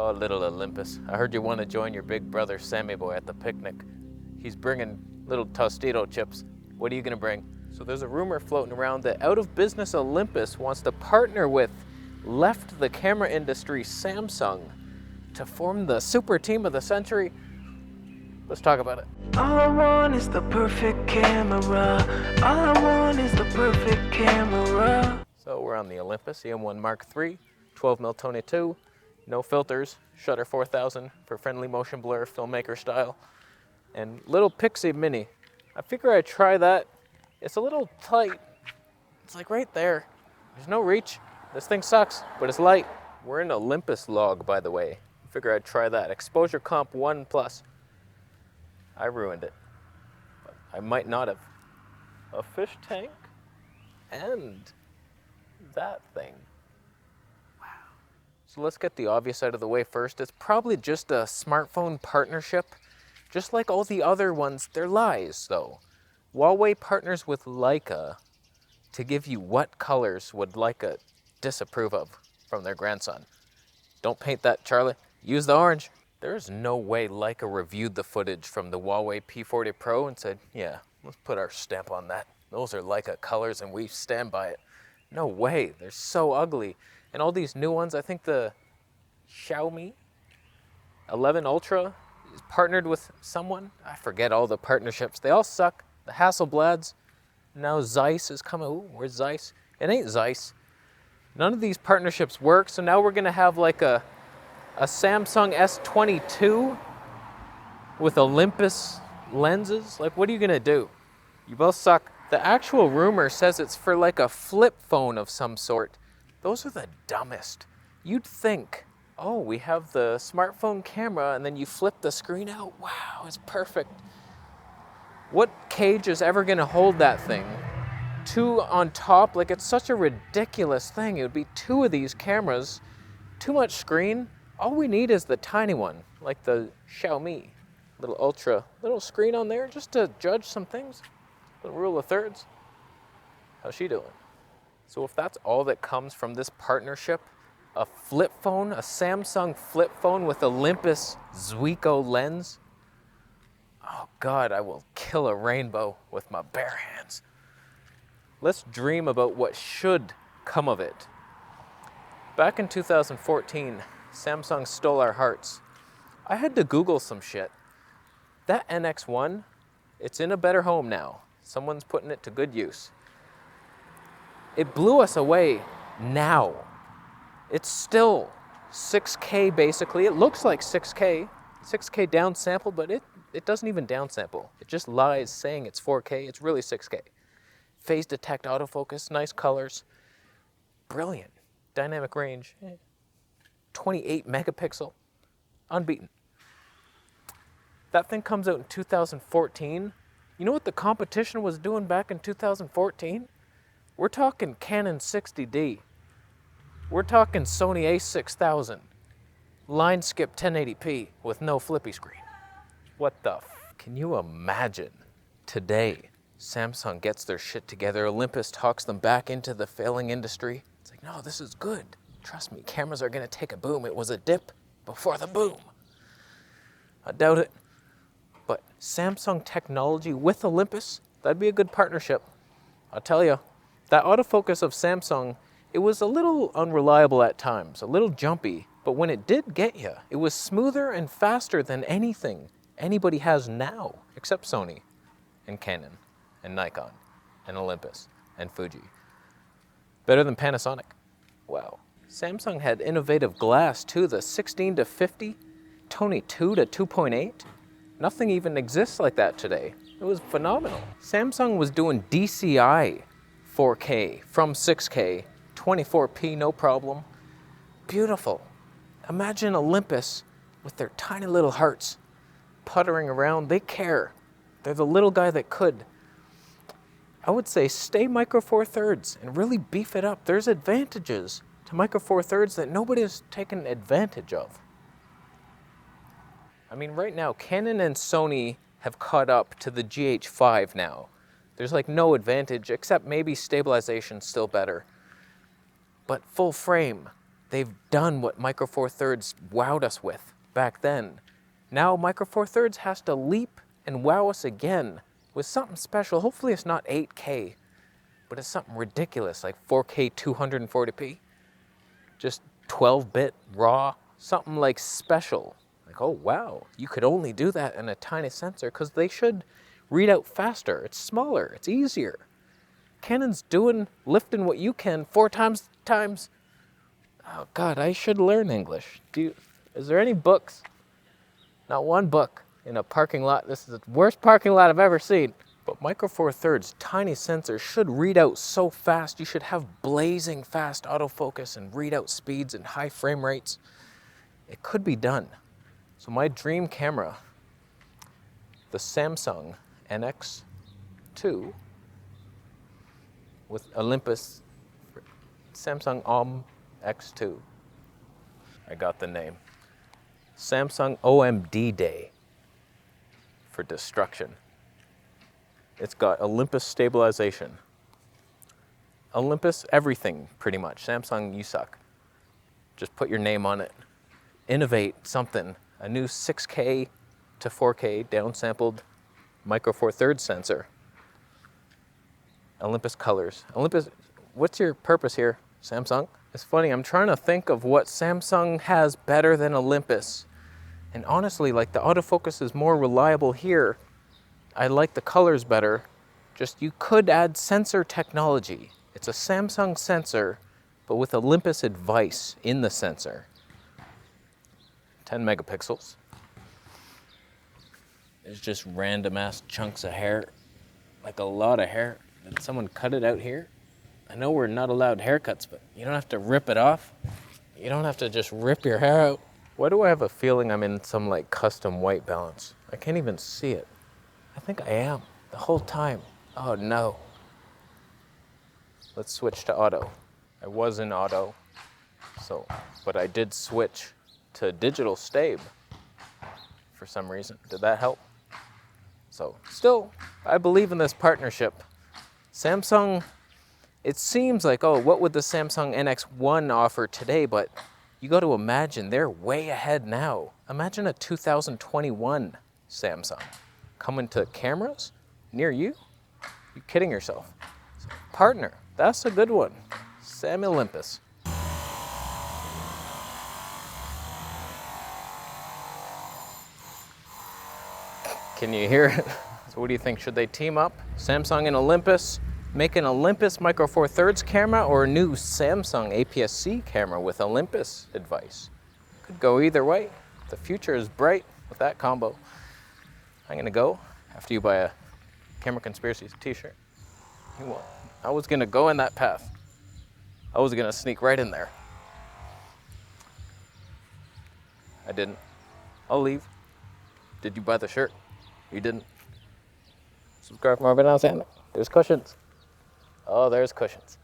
Oh, little Olympus, I heard you want to join your big brother Sammy boy at the picnic. He's bringing little Tostito chips. What are you gonna bring? So there's a rumor floating around that out of business Olympus wants to partner with left the camera industry Samsung to form the super team of the century. Let's talk about it. All I want is the perfect camera. All I want is the perfect camera. So we're on the Olympus EM1 Mark III, 12mm Tony 2, no filters, shutter 4000 for friendly motion blur, filmmaker style, and little Pixie Mini. I figure I'd try that. It's a little tight. It's like right there. There's no reach. This thing sucks, but it's light. We're in Olympus log, by the way. I figure I'd try that. Exposure comp 1+. I ruined it, but I might not have. A fish tank and that thing. Wow. So let's get the obvious out of the way first. It's probably just a smartphone partnership. Just like all the other ones, they're lies though. Huawei partners with Leica to give you what colors would Leica disapprove of from their grandson. Don't paint that, Charlie. Use the orange. There's no way Leica reviewed the footage from the Huawei P40 Pro and said, yeah, let's put our stamp on that. Those are Leica colors and we stand by it. No way, they're so ugly. And all these new ones, I think the Xiaomi 11 Ultra is partnered with someone. I forget all the partnerships. They all suck. The Hassleblades. Now Zeiss is coming. Ooh, where's Zeiss? It ain't Zeiss. None of these partnerships work, so now we're gonna have like a Samsung S22 with Olympus lenses. Like, what are you gonna do? You both suck. The actual rumor says it's for like a flip phone of some sort. Those are the dumbest. You'd think, oh, we have the smartphone camera and then you flip the screen out. Wow, it's perfect. What cage is ever gonna hold that thing? Two on top, like it's such a ridiculous thing. It would be two of these cameras, too much screen. All we need is the tiny one, like the Xiaomi, little ultra, little screen on there just to judge some things. The rule of thirds. How's she doing? So if that's all that comes from this partnership, a flip phone, a Samsung flip phone with Olympus Zuiko lens, oh God, I will kill a rainbow with my bare hands. Let's dream about what should come of it. Back in 2014, Samsung stole our hearts. I had to Google some shit. That NX1, it's in a better home now. Someone's putting it to good use. It blew us away now. It's still 6K basically. It looks like 6K downsample, but it doesn't even downsample. It just lies saying it's 4K. It's really 6K. Phase detect autofocus, nice colors. Brilliant. Dynamic range. 28 megapixel. Unbeaten. That thing comes out in 2014. You know what the competition was doing back in 2014? We're talking Canon 60D. We're talking Sony a6000. Line skip 1080p with no flippy screen. What the Can you imagine? Today, Samsung gets their shit together. Olympus talks them back into the failing industry. It's like, no, this is good. Trust me, cameras are gonna take a boom. It was a dip before the boom. I doubt it. But Samsung technology with Olympus, that'd be a good partnership. I'll tell you, that autofocus of Samsung, it was a little unreliable at times, a little jumpy, but when it did get you, it was smoother and faster than anything anybody has now, except Sony and Canon and Nikon and Olympus and Fuji. Better than Panasonic. Wow. Samsung had innovative glass too, the 16-50, Tony 2 to 2.8. Nothing even exists like that today. It was phenomenal. Samsung was doing DCI 4K from 6K, 24p, no problem. Beautiful. Imagine Olympus with their tiny little hearts puttering around. They care. They're the little guy that could. I would say stay Micro Four Thirds and really beef it up. There's advantages to Micro Four Thirds that nobody has taken advantage of. I mean, right now, Canon and Sony have caught up to the GH5 now. There's like no advantage, except maybe stabilization's still better. But full frame, they've done what Micro Four Thirds wowed us with back then. Now Micro Four Thirds has to leap and wow us again with something special. Hopefully it's not 8K, but it's something ridiculous like 4K 240p. Just 12-bit raw, something like special. Like, oh wow, you could only do that in a tiny sensor because they should read out faster. It's smaller, it's easier. Canon's lifting what you can 4 times. Oh God, I should learn English. Is there any books? Not one book in a parking lot. This is the worst parking lot I've ever seen. But Micro Four Thirds tiny sensor should read out so fast. You should have blazing fast autofocus and readout speeds and high frame rates. It could be done. So my dream camera, the Samsung NX1 with Olympus, Samsung X2. I got the name. Samsung OMD Day for destruction. It's got Olympus stabilization. Olympus everything, pretty much. Samsung, you suck. Just put your name on it. Innovate something. A new 6K to 4K downsampled Micro Four Thirds sensor. Olympus colors. Olympus, what's your purpose here, Samsung? It's funny, I'm trying to think of what Samsung has better than Olympus. And honestly, like the autofocus is more reliable here. I like the colors better. Just you could add sensor technology. It's a Samsung sensor, but with Olympus advice in the sensor. 10 megapixels. There's just random ass chunks of hair, like a lot of hair. Did someone cut it out here? I know we're not allowed haircuts, but you don't have to rip it off. You don't have to just rip your hair out. Why do I have a feeling I'm in some like custom white balance? I can't even see it. I think I am the whole time. Oh no. Let's switch to auto. I was in auto, but I did switch to digital stab for some reason. Did that help? So still, I believe in this partnership. Samsung, it seems like, oh, what would the Samsung NX1 offer today? But you got to imagine they're way ahead now. Imagine a 2021 Samsung coming to cameras near you. You're kidding yourself. So, partner, that's a good one. Sam Olympus. Can you hear it? So what do you think? Should they team up? Samsung and Olympus? Make an Olympus Micro Four Thirds camera or a new Samsung APS-C camera with Olympus advice? Could go either way. The future is bright with that combo. I'm gonna go after you buy a Camera Conspiracies t-shirt. You won't. I was gonna go in that path. I was gonna sneak right in there. I didn't. I'll leave. Did you buy the shirt? You didn't. Subscribe for more videos, and there's cushions. Oh, there's cushions.